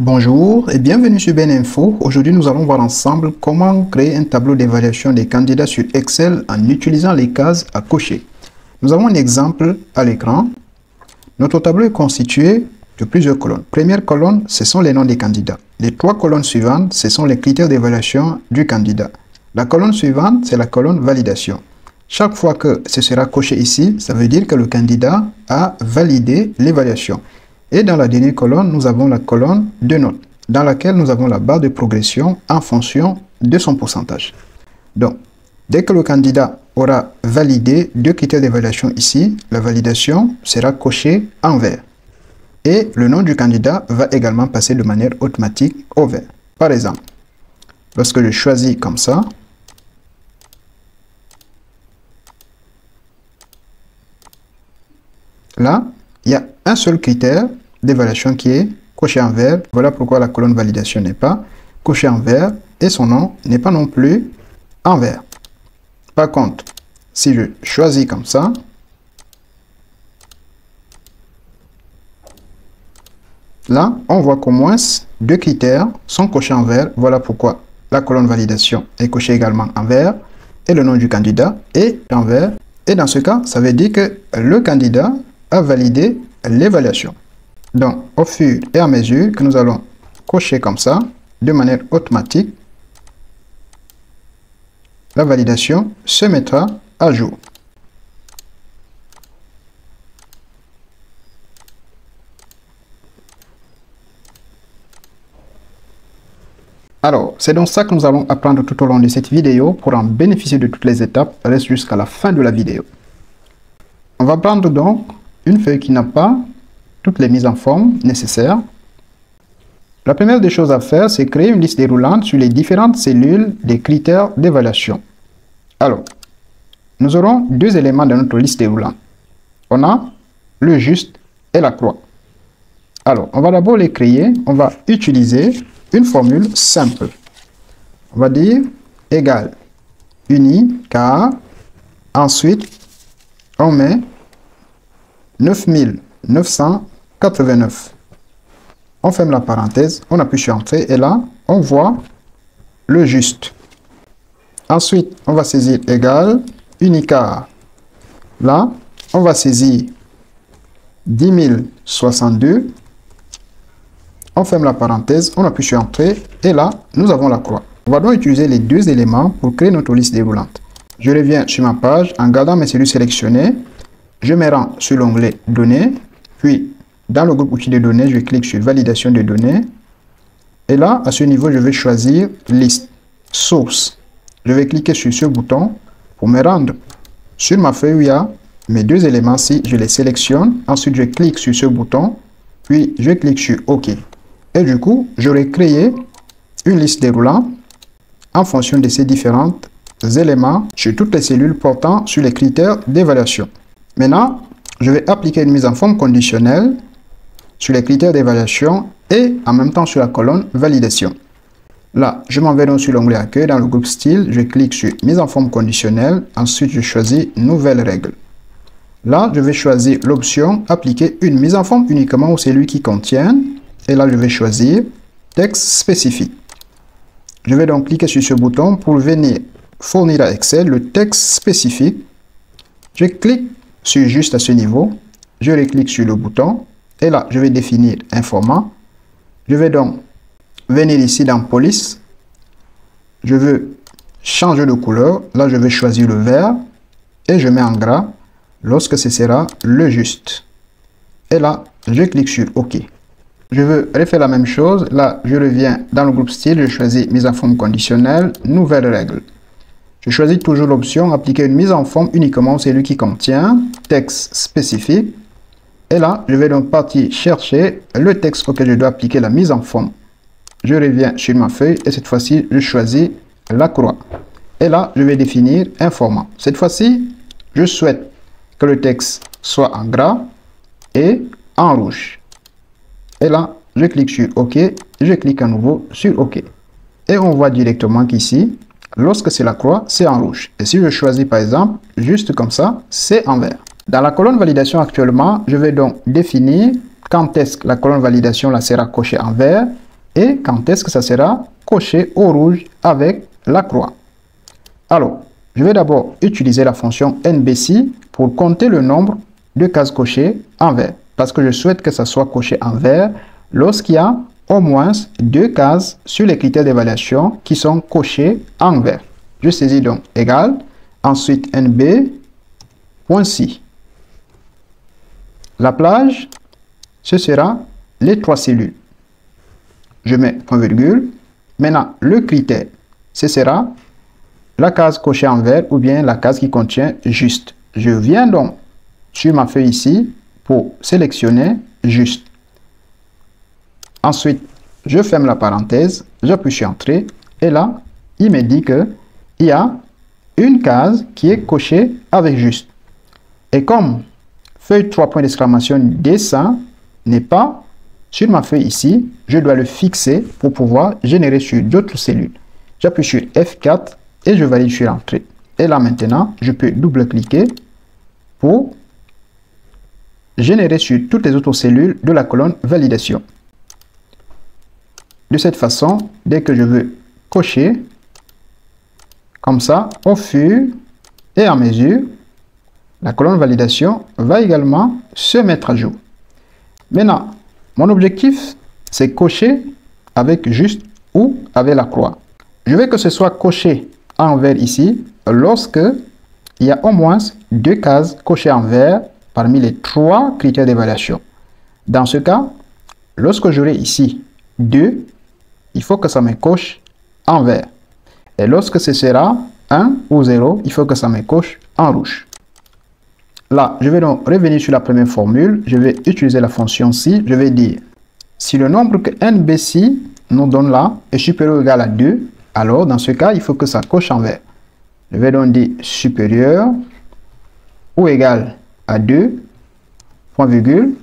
Bonjour et bienvenue sur BenInfo. Aujourd'hui, nous allons voir ensemble comment créer un tableau d'évaluation des candidats sur Excel en utilisant les cases à cocher. Nous avons un exemple à l'écran. Notre tableau est constitué de plusieurs colonnes. Première colonne, ce sont les noms des candidats. Les trois colonnes suivantes, ce sont les critères d'évaluation du candidat. La colonne suivante, c'est la colonne validation. Chaque fois que ce sera coché ici, ça veut dire que le candidat a validé l'évaluation. Et dans la dernière colonne, nous avons la colonne de notes, dans laquelle nous avons la barre de progression en fonction de son pourcentage. Donc, dès que le candidat aura validé deux critères d'évaluation ici, la validation sera cochée en vert. Et le nom du candidat va également passer de manière automatique au vert. Par exemple, lorsque je choisis comme ça, là, il y a un seul critère d'évaluation qui est coché en vert. Voilà pourquoi la colonne validation n'est pas cochée en vert et son nom n'est pas non plus en vert. Par contre, si je choisis comme ça, là, on voit qu'au moins deux critères sont cochés en vert. Voilà pourquoi la colonne validation est cochée également en vert et le nom du candidat est en vert. Et dans ce cas, ça veut dire que le candidat a validé l'évaluation. Donc, au fur et à mesure que nous allons cocher comme ça, de manière automatique, la validation se mettra à jour. Alors, c'est donc ça que nous allons apprendre tout au long de cette vidéo. Pour en bénéficier de toutes les étapes, reste jusqu'à la fin de la vidéo. On va prendre donc une feuille qui n'a pas toutes les mises en forme nécessaires. La première des choses à faire, c'est créer une liste déroulante sur les différentes cellules des critères d'évaluation. Alors, nous aurons deux éléments dans notre liste déroulante. On a le juste et la croix. Alors, on va d'abord les créer. On va utiliser une formule simple. On va dire égal uni car ensuite on met 9989. On ferme la parenthèse, on appuie sur entrée et là on voit le juste. Ensuite on va saisir égal unicar. Là on va saisir 10062. On ferme la parenthèse, on appuie sur entrée et là, nous avons la croix. On va donc utiliser les deux éléments pour créer notre liste déroulante. Je reviens sur ma page en gardant mes cellules sélectionnées. Je me rends sur l'onglet données. Puis, dans le groupe outils de données, je clique sur validation de données. Et là, à ce niveau, je vais choisir liste source. Je vais cliquer sur ce bouton pour me rendre sur ma feuille où il y a mes deux éléments-ci. Je les sélectionne. Ensuite, je clique sur ce bouton. Puis, je clique sur OK. Et du coup, j'aurai créé une liste déroulante en fonction de ces différents éléments sur toutes les cellules portant sur les critères d'évaluation. Maintenant, je vais appliquer une mise en forme conditionnelle sur les critères d'évaluation et en même temps sur la colonne validation. Là, je m'en vais donc sur l'onglet accueil dans le groupe style. Je clique sur mise en forme conditionnelle. Ensuite, je choisis nouvelle règle. Là, je vais choisir l'option appliquer une mise en forme uniquement aux cellules qui contiennent. Et là, je vais choisir texte spécifique. Je vais donc cliquer sur ce bouton pour venir fournir à Excel le texte spécifique. Je clique sur juste à ce niveau. Je reclique sur le bouton. Et là, je vais définir un format. Je vais donc venir ici dans police. Je veux changer de couleur. Là, je vais choisir le vert. Et je mets en gras lorsque ce sera le juste. Et là, je clique sur OK. Je veux refaire la même chose. Là, je reviens dans le groupe style. Je choisis mise en forme conditionnelle, nouvelle règle. Je choisis toujours l'option appliquer une mise en forme uniquement celui qui contient texte spécifique. Et là, je vais donc partir chercher le texte auquel je dois appliquer la mise en forme. Je reviens sur ma feuille et cette fois-ci, je choisis la croix. Et là, je vais définir un format. Cette fois-ci, je souhaite que le texte soit en gras et en rouge. Et là, je clique sur OK, je clique à nouveau sur OK. Et on voit directement qu'ici, lorsque c'est la croix, c'est en rouge. Et si je choisis par exemple, juste comme ça, c'est en vert. Dans la colonne validation actuellement, je vais donc définir quand est-ce que la colonne validation là sera cochée en vert et quand est-ce que ça sera coché au rouge avec la croix. Alors, je vais d'abord utiliser la fonction NBC pour compter le nombre de cases cochées en vert, parce que je souhaite que ça soit coché en vert lorsqu'il y a au moins 2 cases sur les critères d'évaluation qui sont cochés en vert. Je saisis donc égal, ensuite NB.C. La plage, ce sera les 3 cellules. Je mets point virgule. Maintenant, le critère, ce sera la case cochée en vert ou bien la case qui contient juste. Je viens donc sur ma feuille ici pour sélectionner juste. Ensuite, je ferme la parenthèse, j'appuie sur Entrée et là, il me dit qu'il y a une case qui est cochée avec juste. Et comme feuille 3 points d'exclamation dessin n'est pas sur ma feuille ici, je dois le fixer pour pouvoir générer sur d'autres cellules. J'appuie sur F4 et je valide sur Entrée. Et là maintenant, je peux double-cliquer pour générer sur toutes les autres cellules de la colonne validation. De cette façon, dès que je veux cocher, comme ça, au fur et à mesure, la colonne validation va également se mettre à jour. Maintenant, mon objectif, c'est cocher avec juste ou avec la croix. Je veux que ce soit coché en vert ici, lorsque il y a au moins 2 cases cochées en vert parmi les 3 critères d'évaluation. Dans ce cas, lorsque j'aurai ici 2, il faut que ça me coche en vert. Et lorsque ce sera 1 ou 0, il faut que ça me coche en rouge. Là, je vais donc revenir sur la première formule. Je vais utiliser la fonction si. Je vais dire, si le nombre que NBC nous donne là est supérieur ou égal à 2, alors dans ce cas, il faut que ça coche en vert. Je vais donc dire supérieur ou égal à 2, point virgule.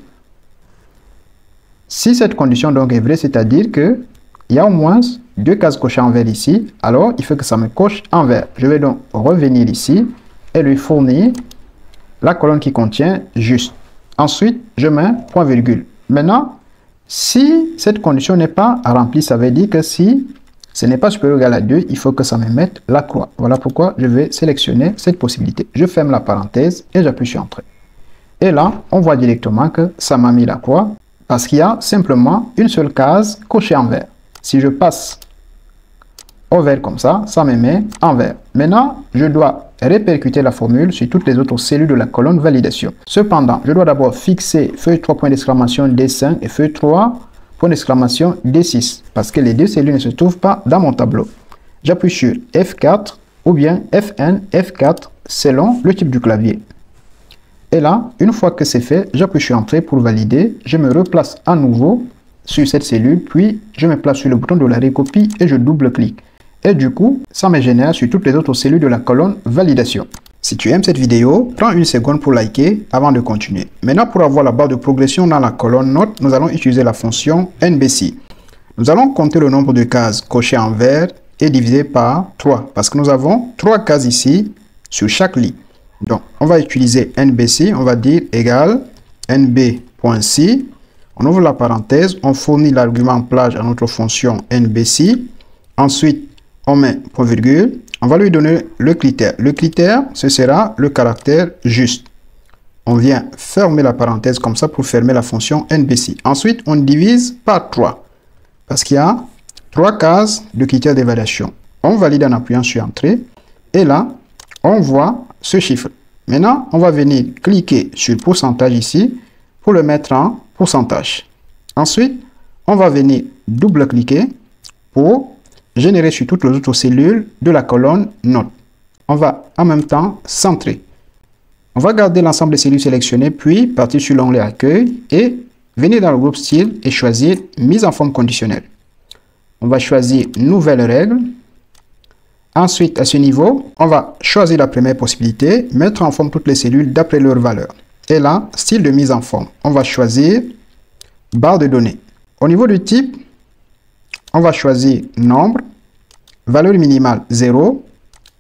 Si cette condition donc est vraie, c'est-à-dire que il y a au moins 2 cases cochées en vert ici, alors il faut que ça me coche en vert. Je vais donc revenir ici et lui fournir la colonne qui contient juste. Ensuite, je mets point virgule. Maintenant, si cette condition n'est pas remplie, ça veut dire que si ce n'est pas supérieur ou égal à 2, il faut que ça me mette la croix. Voilà pourquoi je vais sélectionner cette possibilité. Je ferme la parenthèse et j'appuie sur Entrée. Et là, on voit directement que ça m'a mis la croix parce qu'il y a simplement une seule case cochée en vert. Si je passe au vert comme ça, ça me met en vert. Maintenant, je dois répercuter la formule sur toutes les autres cellules de la colonne validation. Cependant, je dois d'abord fixer feuille 3 points d'exclamation D5 et feuille 3 points d'exclamation D6 parce que les deux cellules ne se trouvent pas dans mon tableau. J'appuie sur F4 ou bien FN, F4 selon le type du clavier. Et là, une fois que c'est fait, j'appuie sur Entrée pour valider. Je me replace à nouveau sur cette cellule, puis je me place sur le bouton de la recopie et je double-clique. Et du coup, ça me génère sur toutes les autres cellules de la colonne validation. Si tu aimes cette vidéo, prends une seconde pour liker avant de continuer. Maintenant, pour avoir la barre de progression dans la colonne note, nous allons utiliser la fonction NBC. Nous allons compter le nombre de cases cochées en vert et diviser par 3, parce que nous avons 3 cases ici sur chaque ligne. Donc, on va utiliser NBC, on va dire égal NB.C. On ouvre la parenthèse, on fournit l'argument plage à notre fonction NBC. Ensuite, on met point virgule. On va lui donner le critère. Le critère, ce sera le caractère juste. On vient fermer la parenthèse comme ça pour fermer la fonction NBC. Ensuite, on divise par 3. Parce qu'il y a 3 cases de critères d'évaluation. On valide en appuyant sur Entrée. Et là, on voit ce chiffre. Maintenant, on va venir cliquer sur pourcentage ici pour le mettre en pourcentage. Ensuite, on va venir double-cliquer pour générer sur toutes les autres cellules de la colonne note. On va en même temps centrer. On va garder l'ensemble des cellules sélectionnées, puis partir sur l'onglet accueil et venir dans le groupe style et choisir mise en forme conditionnelle. On va choisir nouvelle règle. Ensuite, à ce niveau, on va choisir la première possibilité, mettre en forme toutes les cellules d'après leur valeur. Et là, style de mise en forme. On va choisir barre de données. Au niveau du type, on va choisir nombre, valeur minimale 0,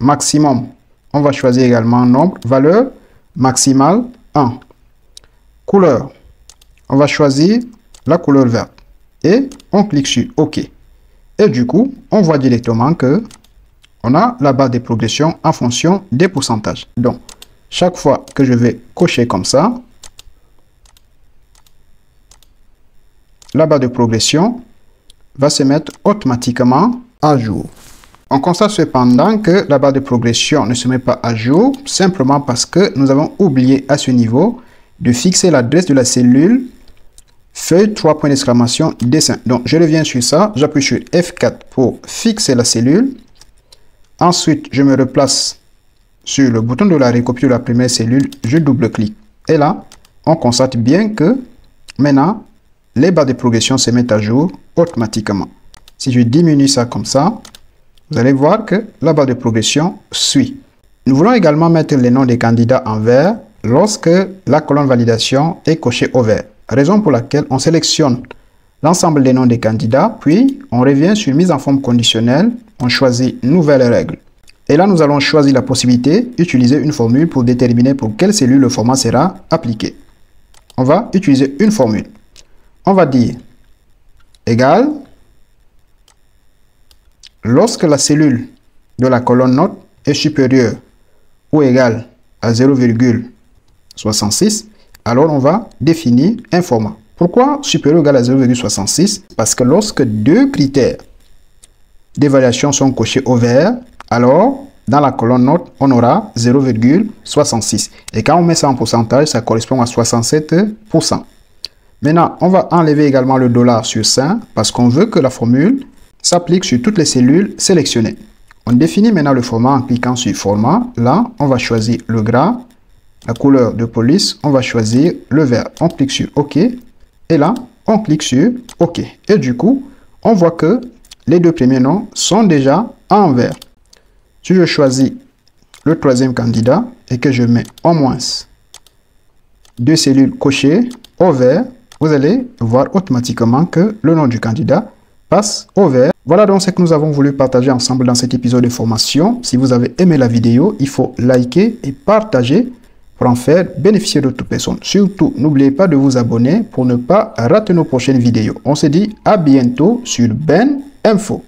maximum, on va choisir également nombre, valeur maximale 1. Couleur, on va choisir la couleur verte. et on clique sur OK. Et du coup, on voit directement que on a la barre de progression en fonction des pourcentages. Donc, chaque fois que je vais cocher comme ça, la barre de progression va se mettre automatiquement à jour. On constate cependant que la barre de progression ne se met pas à jour, simplement parce que nous avons oublié à ce niveau de fixer l'adresse de la cellule feuille 3 points d'exclamation dessin. Donc, je reviens sur ça, j'appuie sur F4 pour fixer la cellule. Ensuite, je me replace sur le bouton de la recopie de la première cellule, je double-clique. Et là, on constate bien que maintenant, les barres de progression se mettent à jour automatiquement. Si je diminue ça comme ça, vous allez voir que la barre de progression suit. Nous voulons également mettre les noms des candidats en vert lorsque la colonne validation est cochée au vert. Raison pour laquelle on sélectionne l'ensemble des noms des candidats, puis on revient sur mise en forme conditionnelle, on choisit nouvelle règle. Et là, nous allons choisir la possibilité d'utiliser une formule pour déterminer pour quelle cellule le format sera appliqué. On va utiliser une formule. On va dire égal, lorsque la cellule de la colonne note est supérieure ou égale à 0,66, alors on va définir un format. Pourquoi supérieur ou égal à 0,66? Parce que lorsque deux critères d'évaluation sont cochés au vert, alors dans la colonne note, on aura 0,66. Et quand on met ça en pourcentage, ça correspond à 67%. Maintenant, on va enlever également le dollar sur 5 parce qu'on veut que la formule s'applique sur toutes les cellules sélectionnées. On définit maintenant le format en cliquant sur format. Là, on va choisir le gras. La couleur de police, on va choisir le vert. On clique sur OK. Et là, on clique sur OK. Et du coup, on voit que les deux premiers noms sont déjà en vert. Si je choisis le troisième candidat et que je mets au moins deux cellules cochées au vert, vous allez voir automatiquement que le nom du candidat passe au vert. Voilà donc ce que nous avons voulu partager ensemble dans cet épisode de formation. Si vous avez aimé la vidéo, il faut liker et partager pour en faire bénéficier d'autres personnes. Surtout, n'oubliez pas de vous abonner pour ne pas rater nos prochaines vidéos. On se dit à bientôt sur Ben Info.